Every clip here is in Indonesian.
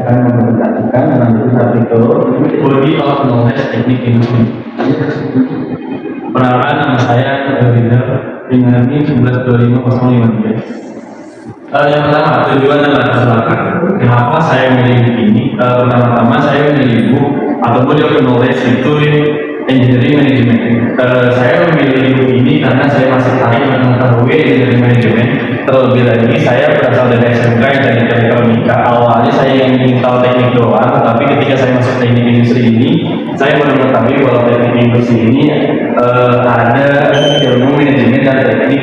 akan mempresentasikan mengambil artikel Body of Knowledge Teknik Industri. Perkenalkan, nama saya Rizal dengan NIM 112505. Yang pertama, tujuan dan latar belakang. Kenapa saya memilih buku ini? Pertama-tama saya memilih buku atau Body of Knowledge itu Engineering Management. Saya memilih buku ini karena saya masih tertarik mengetahui Engineering Management. Terlebih lagi, saya berasal dari SMK yang dari elektronika. Awalnya saya ingin tahu teknik doang, tetapi ketika saya masuk teknik industri ini, saya baru mengetahui bahwa teknik industri ini ada ilmu manajemen dan teknik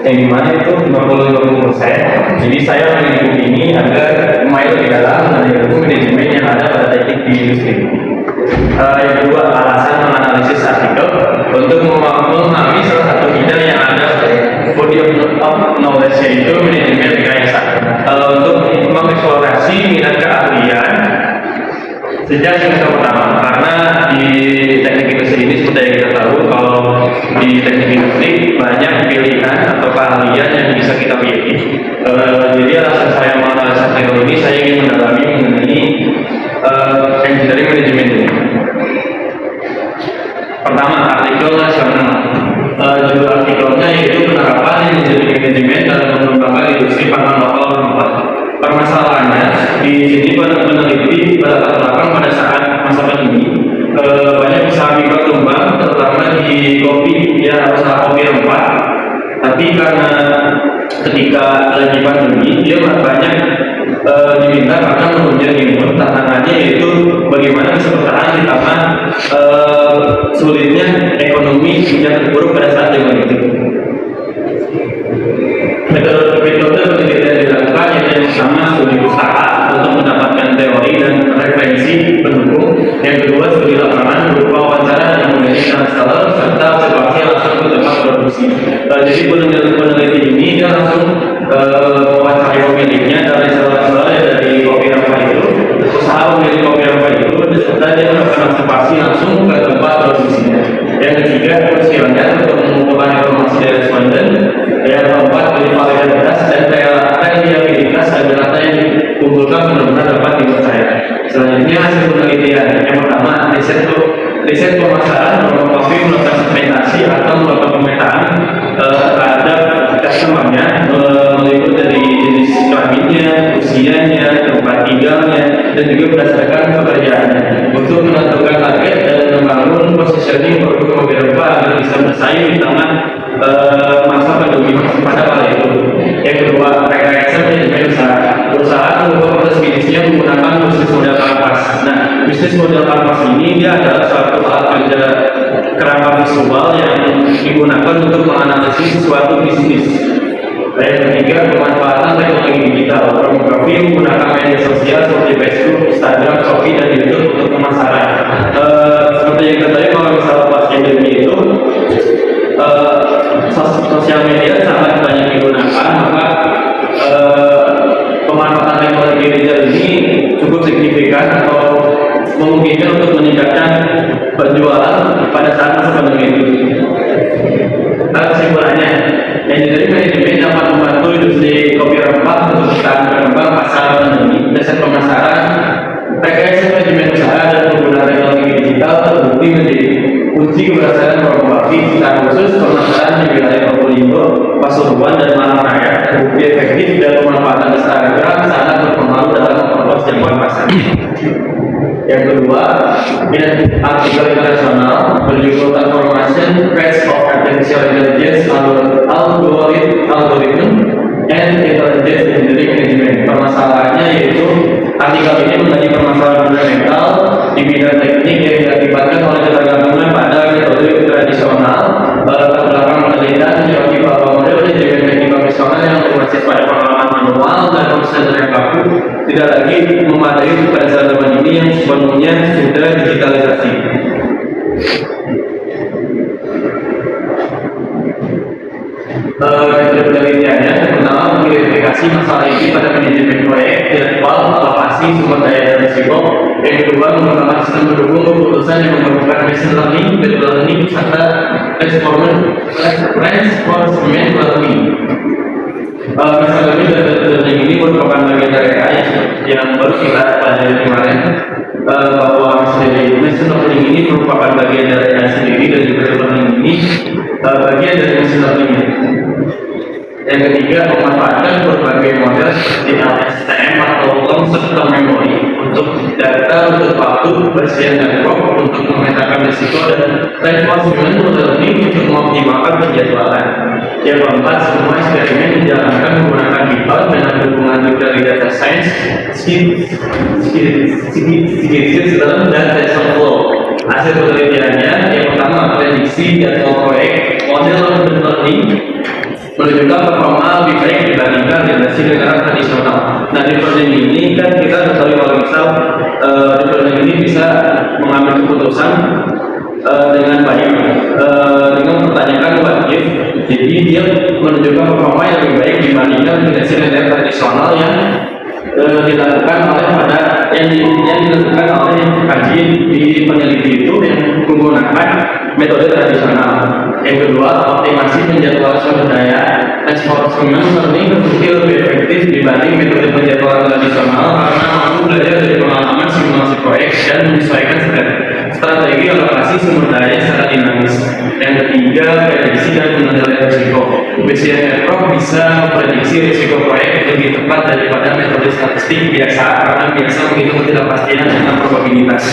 yang dimana itu 50-50%. Jadi saya memilih buku ini agar lumayan lebih dalam dari ilmu manajemen yang ada pada teknik di industri. Yang kedua, alasan menganalisis artikel untuk memahami salah satu bidang yang ada body of knowledge, yaitu manajemen rekayasa, untuk mengeksplorasi minat keahlian sejak semester pertama. Karena di teknik industri ini seperti yang kita tahu, kalau di teknik industri banyak pilihan atau keahlian yang bisa kita pilih. Jadi alasan saya menganalisis artikel ini, saya ingin mendalami mengenai engineering management ini. Pertama, artikel nasional. Judul artikelnya yaitu penerapan engineering management dalam mengembangkan industri pangan lokal tempat. Permasalahannya di sini peneliti berlatar belakang pada saat masa pandemi, banyak usaha mikro tumbang, terutama di kopi, ya usaha kopi rempah. Tapi karena ketika lagi pandemi, dia banyak diminta karena menunjang imun. Tantangannya yaitu bagaimana bisa bertahan di tengah sulitnya ekonomi yang terpuruk pada saat zaman itu. Metode penelitian dilakukan yaitu yang pertama studi usaha untuk mendapatkan teori dan referensi pendukung. Yang kedua, studi lapangan berupa wawancara dan mengenai installer serta observasi langsung ke tempat produksi. Jadi peneliti ini dia langsung mewawancarai pemiliknya dari installer dari kopi rempah itu, usaha pemilik kopi rempah itu, serta dia melakukan observasi langsung ke tempat produksinya. Yang ketiga, kuesioner untuk mengumpulkan informasi dari responden. Yang keempat, validitas dan reliabilitas agar data yang dikumpulkan benar-benar dapat dipercaya. Selanjutnya, hasil penelitian. Yang pertama, riset pemasaran, kopi melakukan segmentasi atau melakukan pemetaan terhadap customer-nya, meliputi dari jenis kelaminnya, usianya, tempat tinggalnya, dan juga berdasarkan pekerjaannya untuk menentukan target dan membangun positioning produk kopi rempah agar bisa bersaing di tengah masa pandemi pada kala itu. Yang kedua, rekayasa manajemen usaha. Perusahaan mengubah proses bisnisnya menggunakan bisnis model kanvas. Nah, bisnis model kanvas ini dia adalah suatu alat kerja kerangka visual yang digunakan untuk menganalisis suatu bisnis. Yang ketiga, pemanfaatan teknologi digital. Promografi menggunakan media sosial seperti Facebook, Instagram, Shopee, dan YouTube untuk pemasaran. Seperti yang kita tahu, kalau misalnya pas pandemi itu sosial media sangat banyak digunakan, maka pemanfaatan teknologi digital ini cukup signifikan atau memungkinkan untuk meningkatkan penjualan pada saat masa pandemi itu. Kesimpulannya, engineering management dapat membantu industri kopi rempah untuk bertahan berkembang pasar pandemi. Dasar pemasaran, rekayasa manajemen usaha dan penggunaan teknologi digital terbukti menjadi kunci keberhasilan promografi. Secara khusus, pemasaran di wilayah Probolinggo, Pasuruan, dan Malang Raya terbukti efektif dan pemanfaatan Instagram sangat berpengaruh dalam memperluas jangkauan pasar. Yang kedua, artikel internasional berjudul Transformation Rates of Artificial Intelligence Algorithm and Intelligence Engineering Management. Permasalahannya yaitu artikel ini mengenai permasalahan fundamental di bidang teknik yang diakibatkan oleh ketergantungan pada metode tradisional, latar belakang penelitian menyoroti bahwa model manajemen teknik konvensional yang berbasis pada pengalaman manual dan prosedur yang kaku tidak lagi memadai pada zaman ini yang sepenuhnya sudah digitalisasi. Penelitiannya pertama mengidentifikasi masalah ini pada manajemen proyek, jadwal, alokasi, sumber daya dan risiko. Yang kedua, mengembangkan sistem pendukung keputusan yang menggabungkan machine learning, deep learning, serta reinforcement learning. Machine learning dan deep learning ini merupakan bagian dari AI yang baru kita ketiga, memanfaatkan berbagai model LSTM atau long term memory untuk data, untuk waktu, bersihan network, untuk memetakan risiko, dan reinforcement learning untuk mengoptimalkan penjadwalan. Yang keempat, semua eksperimen dijalankan menggunakan Python dengan dukungan dari data science, system, dan TensorFlow. Hasil penelitiannya, yang pertama, prediksi jadwal proyek model learning menunjukkan performa lebih baik dibandingkan generasi linear tradisional. Nah, deep learning ini kan kita ketahui kalau misal deep learning ini bisa mengambil keputusan dengan baik dengan mempertanyakan what if. Jadi dia menunjukkan performa yang lebih baik dibandingkan generasi linear tradisional yang dilakukan oleh kaji di peneliti itu yang menggunakan metode tradisional. Yang kedua, optimasi penjadwalan sumber daya. Reinforcement learning terbukti lebih efektif dibanding metode penjadwalan tradisional karena mampu belajar dari pengalaman simulasi proyek dan menyesuaikan strategi alokasi sumber daya secara dinamis. Yang ketiga, prediksi dan pengendalian risiko. Bayesian network bisa memprediksi risiko proyek lebih tepat daripada metode statistik biasa karena biasa menghitung ketidakpastian dengan probabilitas.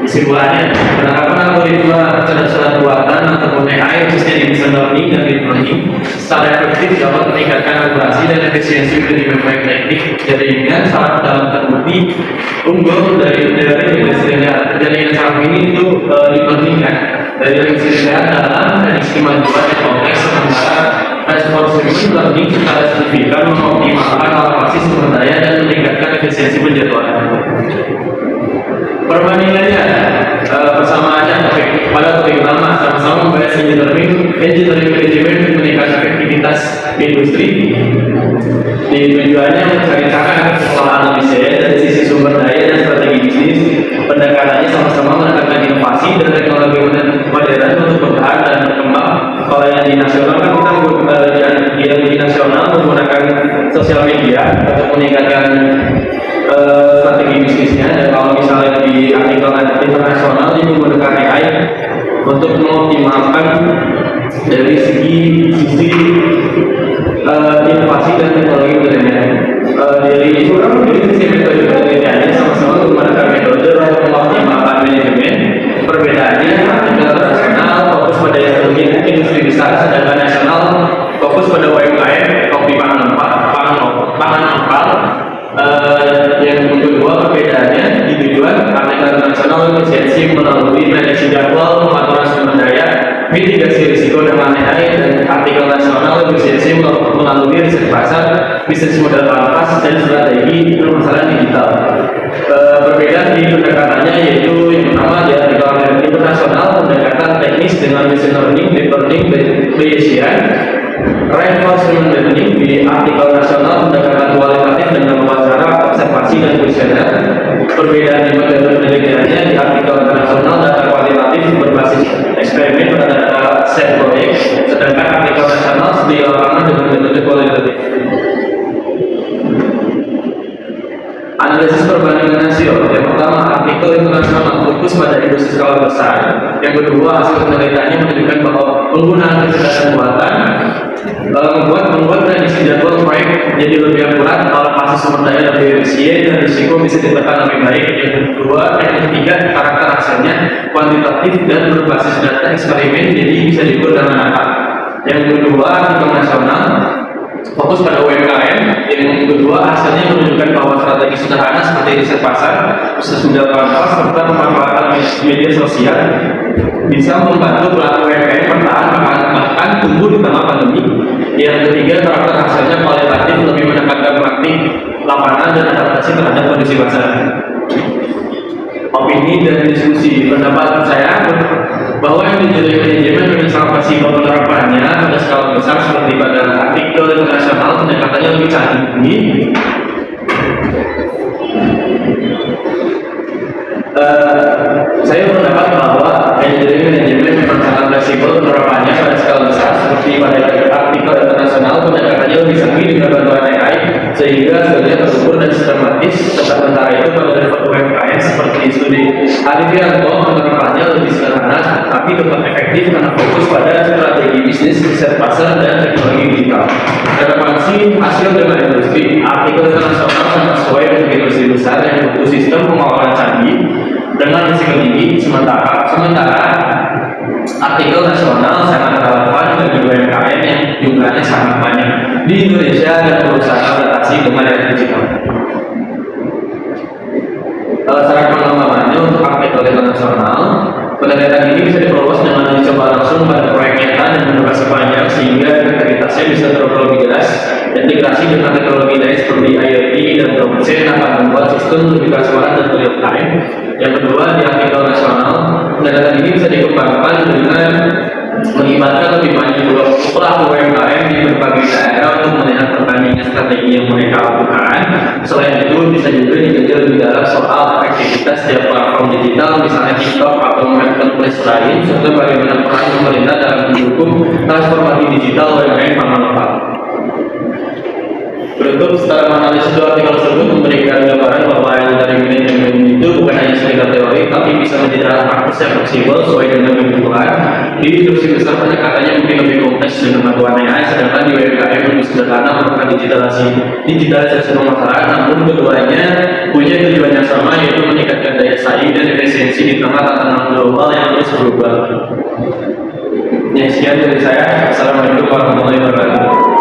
Kesimpulannya, penerapan algoritma kecerdasan buatan ataupun AI khususnya di machine learning dan deep learning secara efektif dapat meningkatkan akurasi dan efisiensi manajemen proyek teknik jaringan saraf dalam terbukti unggul dari generasi linear. Jaringan saraf ini itu dipentingkan dari generasi linear dalam prediksi majuan yang kompleks, sementara reinforcement learning secara signifikan mengoptimalkan alokasi sumber daya dan meningkatkan efisiensi penjadwalan. Perbandingannya persamaannya pada topik pertama sama-sama membahas engineering management untuk meningkatkan efektivitas industri. Di tujuannya mencari cara agar pengelolaan lebih sehat dari sisi sumber daya dan strategi bisnis. Pendekatannya sama-sama menekankan inovasi dan teknologi modern untuk bertahan dan berkembang. Kalau yang di nasional kan kita di nasional menggunakan sosial media untuk meningkatkan strategi bisnisnya, dan kalau misalnya di artikel internasional ini menggunakan AI untuk mengoptimalkan dari sisi inovasi dan teknologi modernnya. Dari sisi metode penelitiannya sama-sama menggunakan metode untuk mengoptimalkan manajemen. Perbedaannya artikel internasional fokus pada industri besar, sedangkan nasional fokus pada UMKM, kopi pangan lokal. Yang kedua perbedaannya di tujuan artikel internasional efisiensi melalui prediksi jadwal, pengaturan sumber daya, mitigasi risiko dan lain-lain, dan artikel nasional efisiensi melalui riset pasar, bisnis model kanvas, dan strategi permasalahan digital. Perbedaan di pendekatannya yaitu yang pertama di artikel internasional pendekatan teknis dengan machine learning, deep learning, Bayesian. Reinforcement learning di artikel nasional pendekatan kualitatif dengan wawancara, observasi, dan kuesioner. Perbedaan di metode penelitiannya di artikel internasional data kualitatif berbasis eksperimen pada data set proyek, sedangkan artikel nasional di lapangan dengan metode kualitatif. Analisis perbandingan rasio. Yang pertama, artikel internasional fokus pada industri skala besar. Yang kedua, hasil penelitiannya menunjukkan bahwa penggunaan kecerdasan buatan membuat prediksi jadwal proyek jadi lebih akurat, alokasi sumber daya lebih efisien, dan risiko bisa ditekan lebih baik. Yang ketiga, karakter hasilnya kuantitatif dan berbasis data eksperimen, jadi bisa diukur dengan angka. Yang kedua, artikel nasional fokus pada UMKM. Yang kedua, hasilnya menunjukkan bahwa strategi sederhana seperti riset pasar, sesudah kanvas, serta pemanfaatan media sosial bisa membantu pelaku UMKM bertahan bahkan tumbuh di tengah pandemi. Yang ketiga, karakter hasilnya kualitatif, lebih menekankan praktik lapangan dan adaptasi terhadap kondisi pasar. Opini dan diskusi. Pendapat saya bahwa engineering manajemen memang sangat fleksibel penerapannya pada skala besar seperti pada artikel internasional, pendekatannya lebih canggih. Saya berpendapat bahwa engineering manajemen memang sangat fleksibel penerapannya pada skala besar seperti pada artikel internasional, pendekatannya lebih canggih dengan bantuan AI sehingga hasilnya terukur dan sistematis. Sementara itu pada level UMKM seperti studi Arifianto, penerapannya lebih sederhana tapi tetap efektif karena fokus pada strategi bisnis, riset pasar, dan teknologi digital. besar yang butuh sistem pengelolaan canggih dengan risiko tinggi. Sementara artikel nasional sangat relevan bagi UMKM yang jumlahnya sangat banyak di Indonesia dan berusaha beradaptasi dengan era digital. Syarat pengembangannya untuk artikel internasional, penelitian ini bisa diperluas dengan dicoba langsung pada proyek nyata dan berdurasi panjang sehingga efektivitasnya bisa terukur lebih jelas. Integrasi dengan teknologi lain seperti IoT dan blockchain akan membuat sistem lebih transparan dan real time. Yang kedua, di artikel nasional, penelitian ini bisa dikembangkan dengan melibatkan lebih banyak pelaku UMKM di berbagai daerah untuk melihat perbandingan strategi yang mereka lakukan. Selain itu, bisa juga dikaji lebih dalam soal efektivitas setiap platform digital, misalnya TikTok atau marketplace lain, serta bagaimana peran pemerintah dalam mendukung transformasi digital UMKM pangan lokal. Berikut setelah menganalisis dua artikel tersebut memberikan gambaran bahwa yang dari manajemen itu bukan hanya sekedar teori, tapi bisa menjadi alat praktis yang fleksibel sesuai dengan kebutuhan. Di instruksi besar pendekatannya mungkin lebih kompleks dengan bantuan AI, sedangkan di UMKM lebih sederhana merupakan digitalisasi pemasaran. Namun keduanya punya tujuan yang sama, yaitu meningkatkan daya saing dan efisiensi di tengah tantangan global yang terus berubah. Ya, sekian dari saya. Assalamualaikum warahmatullahi wabarakatuh.